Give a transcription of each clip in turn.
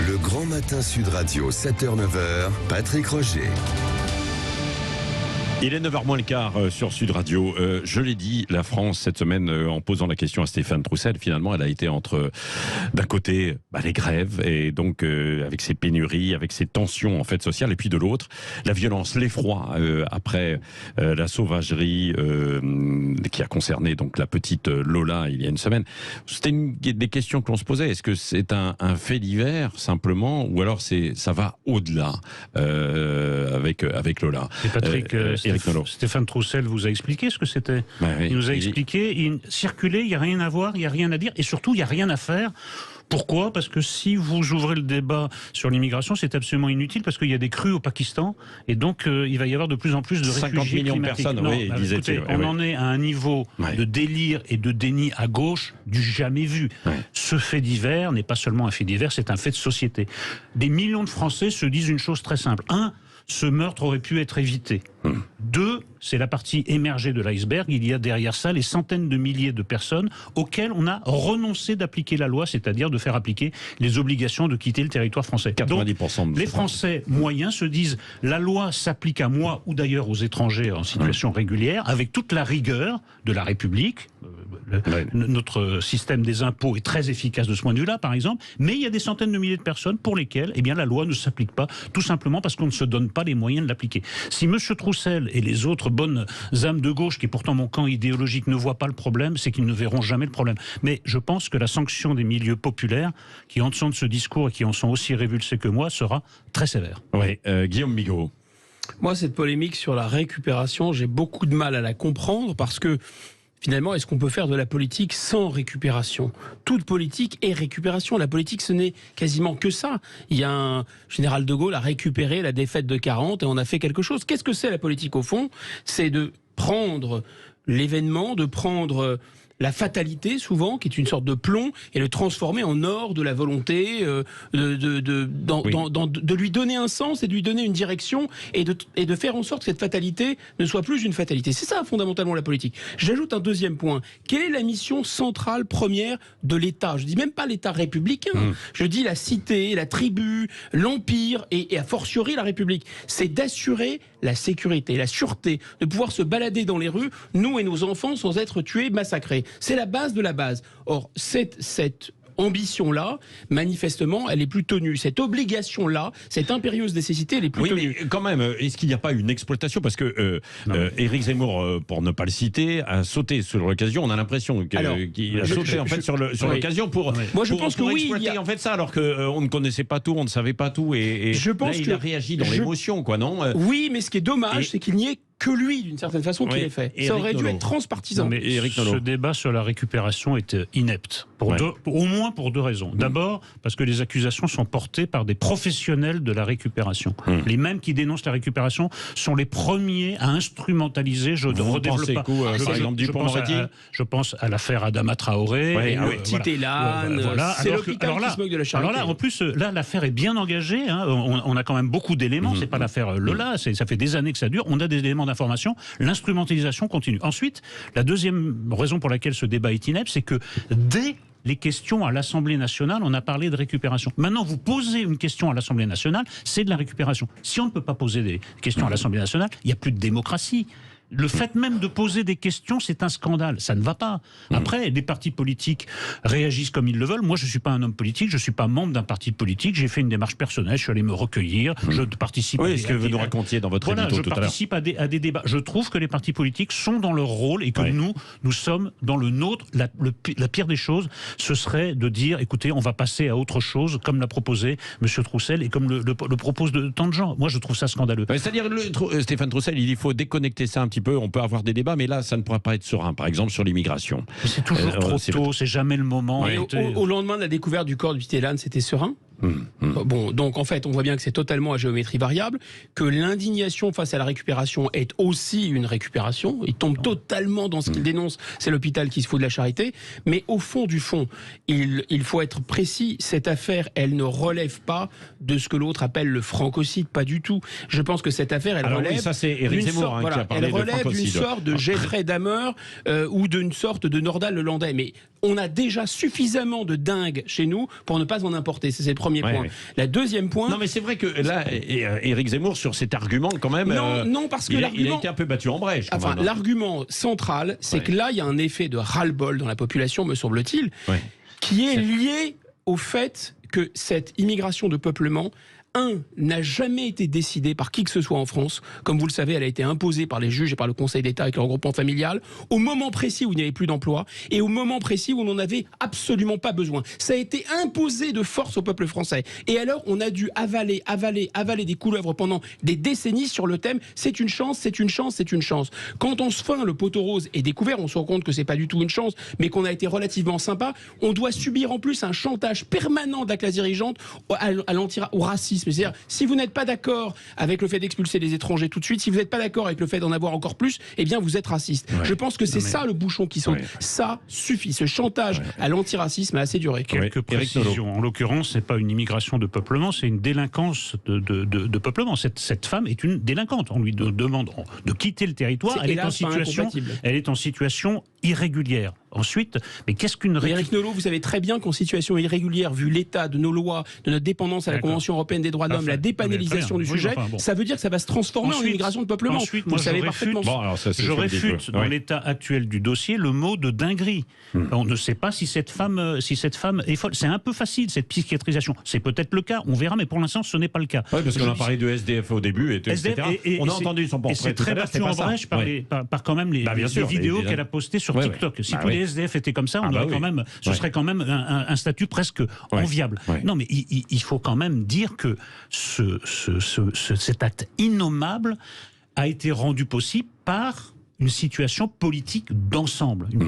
Le Grand Matin Sud Radio, 7h-9h, Patrick Roger. Il est 9h moins le quart sur Sud Radio. Je l'ai dit, la France, cette semaine, en posant la question à Stéphane Troussel, finalement, elle a été entre, d'un côté, les grèves, et donc avec ces pénuries, avec ces tensions en fait sociales, et puis de l'autre, la violence, l'effroi, après la sauvagerie qui a concerné donc la petite Lola il y a une semaine. C'était des questions que l'on se posait. Est-ce que c'est un fait divers, simplement, ou alors ça va au-delà avec Lola? Et Patrick, Stéphane Troussel vous a expliqué ce que c'était. Oui, il nous a expliqué, circuler, il n'y a rien à voir, il n'y a rien à dire, et surtout, il n'y a rien à faire. Pourquoi ? Parce que si vous ouvrez le débat sur l'immigration, c'est absolument inutile, parce qu'il y a des crues au Pakistan, et donc il va y avoir de plus en plus de réfugiés 50 millions climatiques. de personnes, oui, disait-il. On en est à un niveau de délire et de déni à gauche du jamais vu. Ouais. Ce fait divers n'est pas seulement un fait divers, c'est un fait de société. Des millions de Français se disent une chose très simple. 1, ce meurtre aurait pu être évité. 2, c'est la partie émergée de l'iceberg. Il y a derrière ça les centaines de milliers de personnes auxquelles on a renoncé d'appliquer la loi, c'est-à-dire de faire appliquer les obligations de quitter le territoire français. 90%. Donc, les Français moyens se disent la loi s'applique à moi ou d'ailleurs aux étrangers en situation régulière, avec toute la rigueur de la République. Notre système des impôts est très efficace de ce point de vue-là, par exemple, mais il y a des centaines de milliers de personnes pour lesquelles la loi ne s'applique pas, tout simplement parce qu'on ne se donne pas les moyens de l'appliquer. Si M. Troussel et les autres bonnes âmes de gauche, qui est pourtant mon camp idéologique, ne voient pas le problème, c'est qu'ils ne verront jamais le problème. Mais je pense que la sanction des milieux populaires, qui en sont de ce discours et qui en sont aussi révulsés que moi, sera très sévère. Oui, Guillaume Bigot. Moi, cette polémique sur la récupération, j'ai beaucoup de mal à la comprendre, parce que finalement, est-ce qu'on peut faire de la politique sans récupération ? Toute politique est récupération. La politique, ce n'est quasiment que ça. Il y a un général de Gaulle a récupéré la défaite de 40 et on a fait quelque chose. Qu'est-ce que c'est la politique au fond ? C'est de prendre l'événement, de prendre la fatalité, souvent, qui est une sorte de plomb, et le transformer en or de la volonté, de lui donner un sens et de lui donner une direction, et de faire en sorte que cette fatalité ne soit plus une fatalité. C'est ça, fondamentalement, la politique. J'ajoute un deuxième point. Quelle est la mission centrale première de l'État ? Je dis même pas l'État républicain. Je dis la cité, la tribu, l'empire, et a fortiori la République. C'est d'assurer la sécurité, la sûreté, de pouvoir se balader dans les rues, nous et nos enfants, sans être tués, massacrés. C'est la base de la base. Or, cette ambition-là, manifestement, elle est plus tenue. Cette obligation-là, cette impérieuse nécessité, elle est plus tenue. Mais quand même, est-ce qu'il n'y a pas une exploitation ? Parce que Éric Zemmour, pour ne pas le citer, a sauté sur l'occasion. On a l'impression qu'il a sauté en fait sur l'occasion pour. Moi, je pense que oui, exploiter en fait ça, alors qu'on ne connaissait pas tout, on ne savait pas tout, et je pense il a réagi dans l'émotion, quoi, non ? Oui, mais ce qui est dommage, c'est qu'il n'y ait que lui, d'une certaine façon, qui l'ait fait. Ça aurait dû être transpartisan. Mais ce débat sur la récupération est inepte. Au moins pour 2 raisons. D'abord, parce que les accusations sont portées par des professionnels de la récupération. Les mêmes qui dénoncent la récupération sont les premiers à instrumentaliser. Je pense à l'affaire Adama Traoré. Petit Elan, c'est l'hôpital qui se moque de la charité. Alors là, en plus, l'affaire est bien engagée. On a quand même beaucoup d'éléments. C'est pas l'affaire Lola. Ça fait des années que ça dure. On a des éléments d'information, l'instrumentalisation continue. Ensuite, la deuxième raison pour laquelle ce débat est inepte, c'est que dès les questions à l'Assemblée nationale, on a parlé de récupération. Maintenant, vous posez une question à l'Assemblée nationale, c'est de la récupération. Si on ne peut pas poser des questions à l'Assemblée nationale, il n'y a plus de démocratie. Le fait même de poser des questions, c'est un scandale. Ça ne va pas. Après, les partis politiques réagissent comme ils le veulent. Moi, je ne suis pas un homme politique, je ne suis pas membre d'un parti politique. J'ai fait une démarche personnelle, je suis allé me recueillir, je participe à ce que vous nous racontiez dans votre édito tout à l'heure. Je participe à des débats. Je trouve que les partis politiques sont dans leur rôle et que nous sommes dans le nôtre. La pire des choses, ce serait de dire, écoutez, on va passer à autre chose, comme l'a proposé M. Troussel et comme le proposent de tant de gens. Moi, je trouve ça scandaleux. C'est-à-dire, Stéphane Troussel, il faut déconnecter ça un petit peu, on peut avoir des débats, mais là, ça ne pourra pas être serein, par exemple sur l'immigration. C'est toujours trop tôt, c'est jamais le moment. Au lendemain de la découverte du corps du petit Elan, c'était serein ? Bon, donc en fait, on voit bien que c'est totalement à géométrie variable, que l'indignation face à la récupération est aussi une récupération. Il tombe totalement dans ce qu'il dénonce, c'est l'hôpital qui se fout de la charité. Mais au fond du fond, il faut être précis, cette affaire, elle ne relève pas de ce que l'autre appelle le francocide, pas du tout. Je pense que cette affaire, elle relève d'une sorte de Jeffrey Dahmer ou d'une sorte de Nordal Lelandais. Mais on a déjà suffisamment de dingues chez nous pour ne pas en importer. C'est le premier point. Ouais. La deuxième point... Non, mais c'est vrai que là, Éric Zemmour, sur cet argument, quand même... Non, parce que il l'argument... a été un peu battu en brèche. Enfin, l'argument central, c'est que là, il y a un effet de ras-le-bol dans la population, me semble-t-il, qui est lié au fait que cette immigration de peuplement, n'a jamais été décidée par qui que ce soit en France. Comme vous le savez, elle a été imposée par les juges et par le Conseil d'État avec le regroupement familial, au moment précis où il n'y avait plus d'emploi et au moment précis où on n'en avait absolument pas besoin. Ça a été imposé de force au peuple français. Et alors, on a dû avaler des couleuvres pendant des décennies sur le thème « c'est une chance, c'est une chance, c'est une chance ». Quand enfin le poteau rose est découvert, on se rend compte que c'est pas du tout une chance, mais qu'on a été relativement sympa, on doit subir en plus un chantage permanent de la classe dirigeante au racisme. C'est-à-dire, si vous n'êtes pas d'accord avec le fait d'expulser les étrangers tout de suite, si vous n'êtes pas d'accord avec le fait d'en avoir encore plus, eh bien vous êtes raciste. Je pense que c'est ça le bouchon qui saute. Ça suffit. Ce chantage à l'antiracisme a assez duré. Quelques précisions. En l'occurrence, c'est pas une immigration de peuplement, c'est une délinquance de peuplement. Cette femme est une délinquante. On lui demande de quitter le territoire. Elle est en situation irrégulière. Ensuite, mais qu'est-ce qu'une... Éric Nolot, vous savez très bien qu'en situation irrégulière, vu l'état de nos lois, de notre dépendance à la Convention européenne des droits de l'homme, la dépénalisation du sujet, ça veut dire que ça va se transformer en immigration de peuplement. Ensuite, vous le savez parfaitement. Je réfute dans l'état actuel du dossier le mot de dinguerie. On ne sait pas si cette femme est folle. C'est un peu facile, cette psychiatrisation. C'est peut-être le cas, on verra, mais pour l'instant, ce n'est pas le cas. Oui, parce qu'on a parlé de SDF au début, etc. On a entendu son portrait. Et c'est très battu en brèche par quand même les vidéos qu'elle a postées sur TikTok. Si tous les SDF étaient comme ça, on aurait quand même, ce serait quand même un statut presque enviable. Non, mais il faut quand même dire que cet acte innommable a été rendu possible par une situation politique d'ensemble, une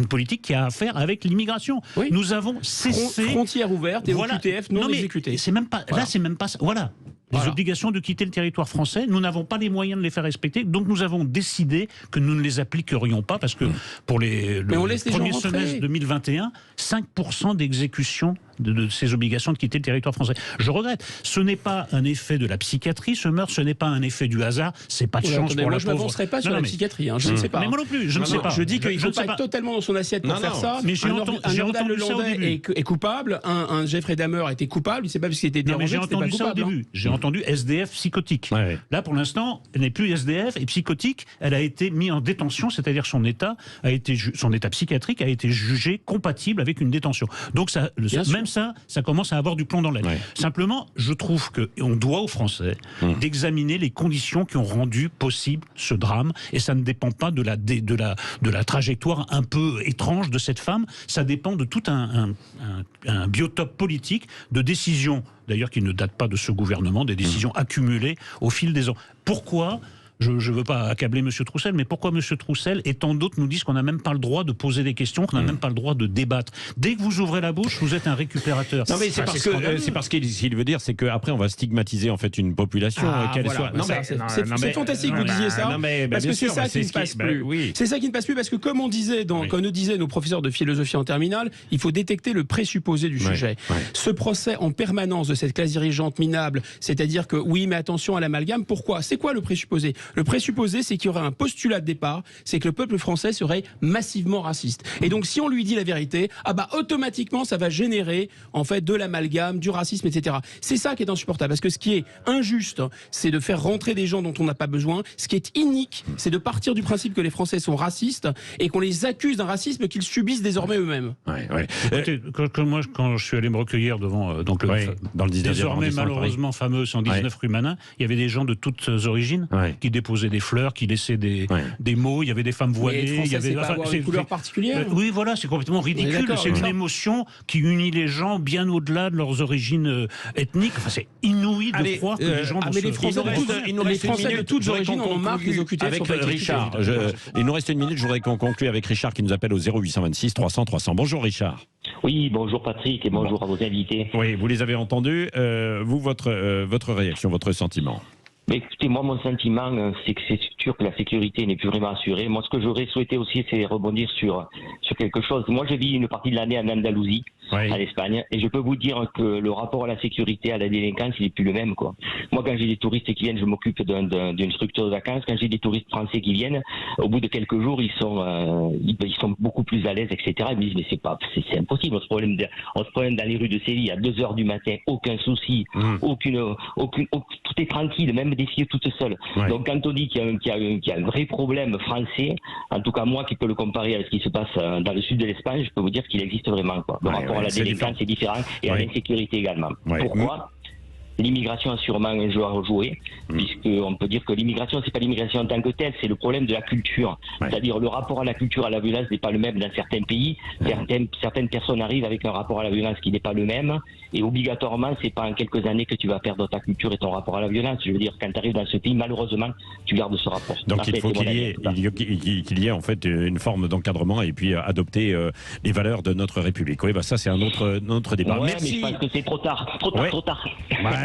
politique qui a affaire avec l'immigration. Nous avons cessé... Frontières ouvertes et OQTF non exécutées. C'est même pas, là, c'est même pas ça. Voilà. Les obligations de quitter le territoire français, nous n'avons pas les moyens de les faire respecter, donc nous avons décidé que nous ne les appliquerions pas, parce que pour le premier semestre 2021, 5% d'exécution de ces obligations de quitter le territoire français. Je regrette. Ce n'est pas un effet de la psychiatrie, ce meurtre, ce n'est pas un effet du hasard, c'est pas de chance pour la pauvre... Je ne m'avancerai pas sur la psychiatrie, je ne sais pas. Mais moi non plus, je ne sais pas. Je dis qu'il ne faut pas être totalement dans son assiette pour faire ça. Mais un Nordal Lelandais est coupable, un Jeffrey Dahmer était coupable, il ne sait pas parce qu'il était dérangé, c'était pas coupable. J'ai entendu SDF psychotique. Là, pour l'instant, elle n'est plus SDF et psychotique, elle a été mise en détention, c'est-à-dire son état psychiatrique a été jugé compatible avec une détention. Donc ça commence à avoir du plomb dans l'aile. Simplement, je trouve qu'on doit aux Français d'examiner les conditions qui ont rendu possible ce drame, et ça ne dépend pas de la trajectoire un peu étrange de cette femme, ça dépend de tout un biotope politique, de décisions, d'ailleurs qui ne datent pas de ce gouvernement, des décisions accumulées au fil des ans. Pourquoi ? Je ne veux pas accabler M. Troussel, mais pourquoi M. Troussel et tant d'autres nous disent qu'on n'a même pas le droit de poser des questions, qu'on n'a même pas le droit de débattre? Dès que vous ouvrez la bouche, vous êtes un récupérateur. Non, mais c'est parce qu'il veut dire, c'est qu'après on va stigmatiser en fait une population, qu'elle soit... C'est fantastique que vous disiez ça, parce que c'est ça qui ne passe plus. C'est ça qui ne passe plus, parce que comme on disait, comme nous disaient nos professeurs de philosophie en terminale, il faut détecter le présupposé du sujet. Ce procès en permanence de cette classe dirigeante minable, c'est-à-dire que oui, mais attention à l'amalgame, pourquoi? C'est quoi le présupposé? Le présupposé, c'est qu'il y aurait un postulat de départ, c'est que le peuple français serait massivement raciste. Et donc, si on lui dit la vérité, automatiquement, ça va générer, en fait, de l'amalgame, du racisme, etc. C'est ça qui est insupportable. Parce que ce qui est injuste, c'est de faire rentrer des gens dont on n'a pas besoin. Ce qui est inique, c'est de partir du principe que les Français sont racistes et qu'on les accuse d'un racisme qu'ils subissent désormais eux-mêmes. Écoutez, quand je suis allé me recueillir devant dans le désormais malheureusement fameux 119 rue Manin, il y avait des gens de toutes origines qui déposaient des fleurs, qui laissaient des mots, il y avait des femmes voilées, il y avait une couleur particulière. Oui, voilà, c'est complètement ridicule. C'est une émotion qui unit les gens bien au-delà de leurs origines ethniques. Enfin, c'est inouï de croire que les gens les Français de toutes origines en ont marre que les OQTF avec Richard. Il nous reste une minute, je voudrais qu'on conclue avec Richard qui nous appelle au 0826 300 300. Bonjour Richard. Oui, bonjour Patrick et bonjour à vos invités. Oui, vous les avez entendus. Vous, votre réaction, votre sentiment? Mais écoutez, moi, mon sentiment, c'est que c'est sûr que la sécurité n'est plus vraiment assurée. Moi, ce que j'aurais souhaité aussi, c'est rebondir sur quelque chose. Moi, je vis une partie de l'année en Andalousie. Oui. en Espagne. Et je peux vous dire que le rapport à la sécurité, à la délinquance, il n'est plus le même, quoi. Moi, quand j'ai des touristes qui viennent, je m'occupe d'une structure de vacances. Quand j'ai des touristes français qui viennent, au bout de quelques jours, ils sont beaucoup plus à l'aise, etc. Ils me disent, mais c'est impossible. On se promène dans les rues de Séville à 2h du matin, aucun souci, tout est tranquille, même des filles toutes seules. Ouais. Donc, quand on dit qu'il y a un vrai problème français, en tout cas, moi qui peux le comparer à ce qui se passe dans le sud de l'Espagne, je peux vous dire qu'il existe vraiment, quoi. Le rapport à la délinquance est différent et à l'insécurité également. Ouais. Pourquoi ? L'immigration a sûrement un jeu à jouer, puisqu'on peut dire que l'immigration, c'est pas l'immigration en tant que telle, c'est le problème de la culture. Ouais. C'est-à-dire le rapport à la culture, à la violence n'est pas le même dans certains pays. Certaines personnes arrivent avec un rapport à la violence qui n'est pas le même, et obligatoirement, c'est pas en quelques années que tu vas perdre ta culture et ton rapport à la violence. Je veux dire, quand tu arrives dans ce pays, malheureusement, tu gardes ce rapport. Donc il faut qu'il y ait en fait une forme d'encadrement et puis adopter les valeurs de notre République. Oui, ça c'est un autre débat. Ouais, Merci. mais je pense que c'est trop tard. Trop tard.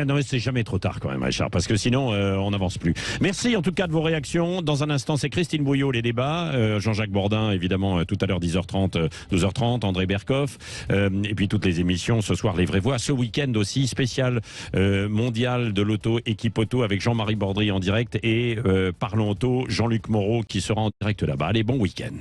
Non, mais c'est jamais trop tard quand même, Richard, parce que sinon on n'avance plus. Merci en tout cas de vos réactions. Dans un instant, c'est Christine Bouillot, les débats. Jean-Jacques Bourdin, évidemment, tout à l'heure 10h30, 12h30. André Berkoff, et puis toutes les émissions. Ce soir, les vraies voix. Ce week-end aussi, spécial mondial de l'auto, équipe auto, avec Jean-Marie Bordry en direct et Parlons Auto, Jean-Luc Moreau qui sera en direct là-bas. Allez, bon week-end.